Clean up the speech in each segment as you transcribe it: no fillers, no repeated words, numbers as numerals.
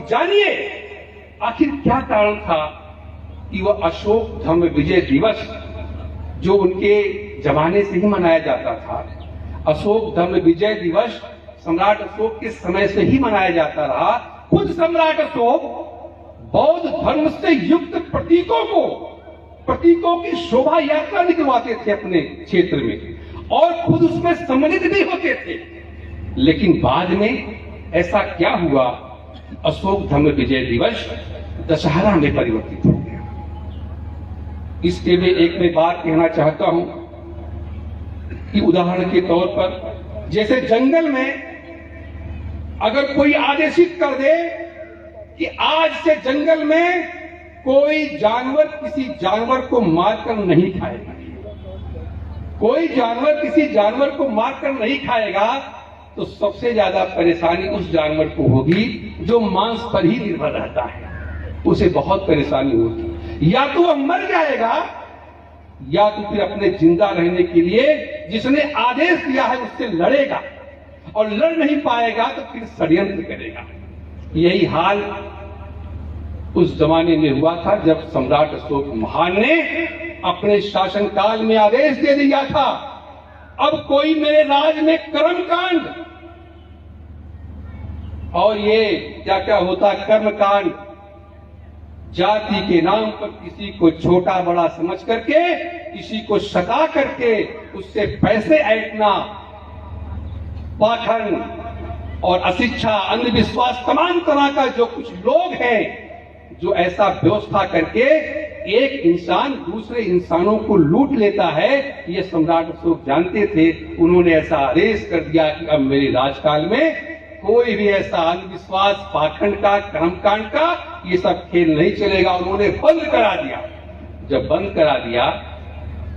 जानिए आखिर क्या कारण था कि वह अशोक धर्म विजय दिवस जो उनके जमाने से ही मनाया जाता था, अशोक धर्म विजय दिवस सम्राट अशोक के समय से ही मनाया जाता रहा। खुद सम्राट अशोक बौद्ध धर्म से युक्त प्रतीकों की शोभा यात्रा निकलवाते थे अपने क्षेत्र में और खुद उसमें सम्मिलित भी होते थे। लेकिन बाद में ऐसा क्या हुआ, अशोक धर्म विजय दिवस दशहरा में परिवर्तित हो गया। इसके लिए एक मैं बात कहना चाहता हूं कि उदाहरण के तौर पर जैसे जंगल में अगर कोई आदेशित कर दे कि आज से जंगल में कोई जानवर किसी जानवर को मारकर नहीं खाएगा, कोई जानवर किसी जानवर को मारकर नहीं खाएगा, तो सबसे ज्यादा परेशानी उस जानवर को होगी जो मांस पर ही निर्भर रहता है। उसे बहुत परेशानी होगी, या तो वह मर जाएगा या तो फिर अपने जिंदा रहने के लिए जिसने आदेश दिया है उससे लड़ेगा, और लड़ नहीं पाएगा तो फिर षड्यंत्र करेगा। यही हाल उस जमाने में हुआ था जब सम्राट अशोक महान ने अपने शासनकाल में आदेश दे दिया था, अब कोई मेरे राज में कर्मकांड, और ये क्या क्या होता कर्मकांड, जाति के नाम पर किसी को छोटा बड़ा समझ करके, किसी को सता करके उससे पैसे ऐंठना, पाखंड और अशिक्षा, अंधविश्वास, तमाम तरह का जो कुछ लोग हैं जो ऐसा व्यवस्था करके एक इंसान दूसरे इंसानों को लूट लेता है, ये सम्राट अशोक जानते थे। उन्होंने ऐसा आदेश कर दिया कि अब मेरे राजकाल में कोई भी ऐसा अंधविश्वास, पाखंड का, कर्मकांड का ये सब खेल नहीं चलेगा। उन्होंने बंद करा दिया। जब बंद करा दिया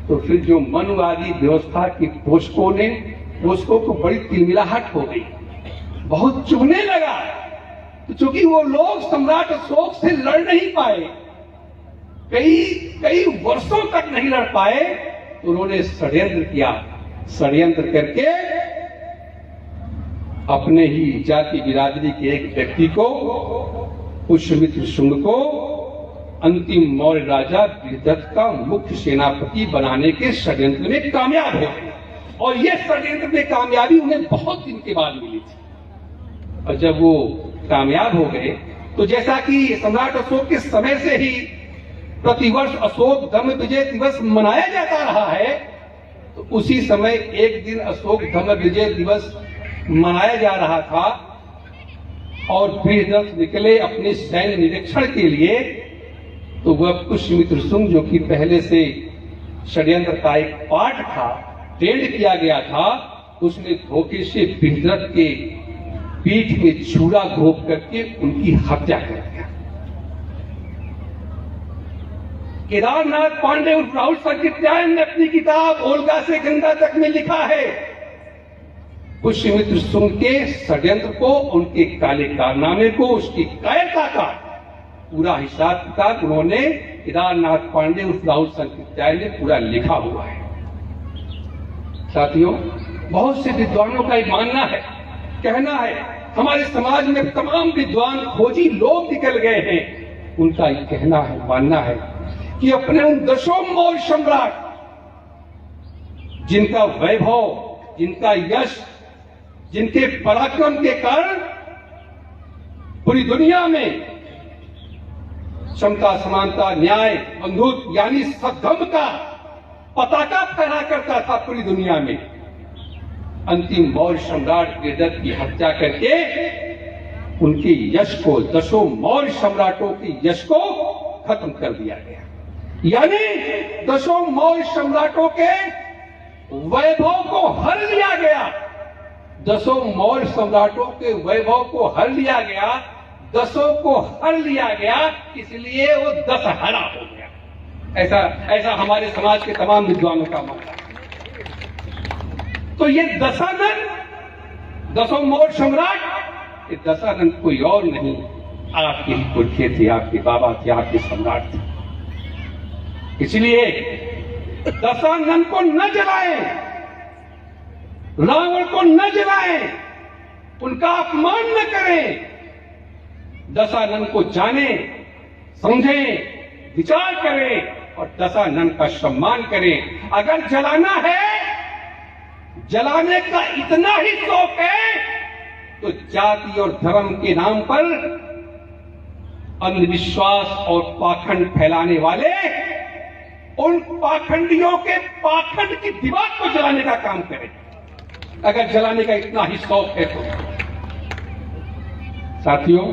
तो फिर जो मनवादी व्यवस्था की पोषकों को बड़ी तिलमिलाहट हो गई, बहुत चुभने लगा। तो चूंकि वो लोग सम्राट अशोक से लड़ नहीं पाए, कई वर्षों तक नहीं लड़ पाए, तो उन्होंने षड्यंत्र किया। षड्यंत्र करके अपने ही जाति बिरादरी के एक व्यक्ति को, पुष्यमित्र शुंग को, अंतिम मौर्य राजा बृहदत्त का मुख्य सेनापति बनाने के षड्यंत्र में कामयाब हो गए। और यह षड्यंत्र में कामयाबी उन्हें बहुत दिन के बाद मिली थी। और जब वो कामयाब हो गए तो जैसा कि सम्राट अशोक के समय से ही प्रतिवर्ष अशोक धर्म विजय दिवस मनाया जाता रहा है, तो उसी समय एक दिन अशोक धर्म विजय दिवस मनाया जा रहा था और बृहदत्त निकले अपने सैन्य निरीक्षण के लिए। तो वह पुष्यमित्र शुंग जो कि पहले से षड्यंत्र का एक पार्ट था, ट्रेंड किया गया था, उसने धोखे से बृहदत्त के पीठ में छुरा घोंप करके उनकी हत्या कर दिया। केदारनाथ पांडे उर्फ राहुल संकीर्त्यायन ने अपनी किताब ओल्गा से गंगा तक में लिखा है, पुष्यमित्र शुंग के षड्यंत्र को, उनके काले कारनामे को, उसकी कायरता का पूरा हिसाब किताब उन्होंने केदारनाथ पांडे उर्फ राहुल संकीर्त्यायन ने पूरा लिखा हुआ है। साथियों, बहुत से विद्वानों का मानना है, कहना है, हमारे समाज में तमाम विद्वान खोजी लोग निकल गए हैं, उनका कहना है, मानना है कि अपने उन दशों मौर्य सम्राट जिनका वैभव, जिनका यश, जिनके पराक्रम के कारण पूरी दुनिया में समता, समानता, न्याय, बंधुत्व यानी सद्धर्म का पताका फहरा करता था पूरी दुनिया में, अंतिम मौर्य सम्राट बृहदत्त की हत्या करके उनके यश को, दशों मौर्य सम्राटों के यश को खत्म कर दिया गया। यानी दशों मौर्य सम्राटों के वैभव को हर लिया गया, दशों मौर्य सम्राटों के वैभव को हर लिया गया, दशों को हर लिया गया, इसलिए वो दशहरा हो गया। ऐसा हमारे समाज के तमाम विद्वानों का मानना है। तो ये दशानन, दशों मौर्य सम्राट, ये दशानन कोई और नहीं, आपके पुरखे थे, आपके बाबा थे, आपके सम्राट थे। इसलिए दशानन को न जलाएं, रावण को न जलाएं, उनका अपमान न करें, दशानन को जाने, समझें, विचार करें और दशानन का सम्मान करें। अगर जलाना है, जलाने का इतना ही शौक है, तो जाति और धर्म के नाम पर अंधविश्वास और पाखंड फैलाने वाले उन पाखंडियों के पाखंड की दीवार को जलाने का काम करें। अगर जलाने का इतना ही शौक है तो साथियों,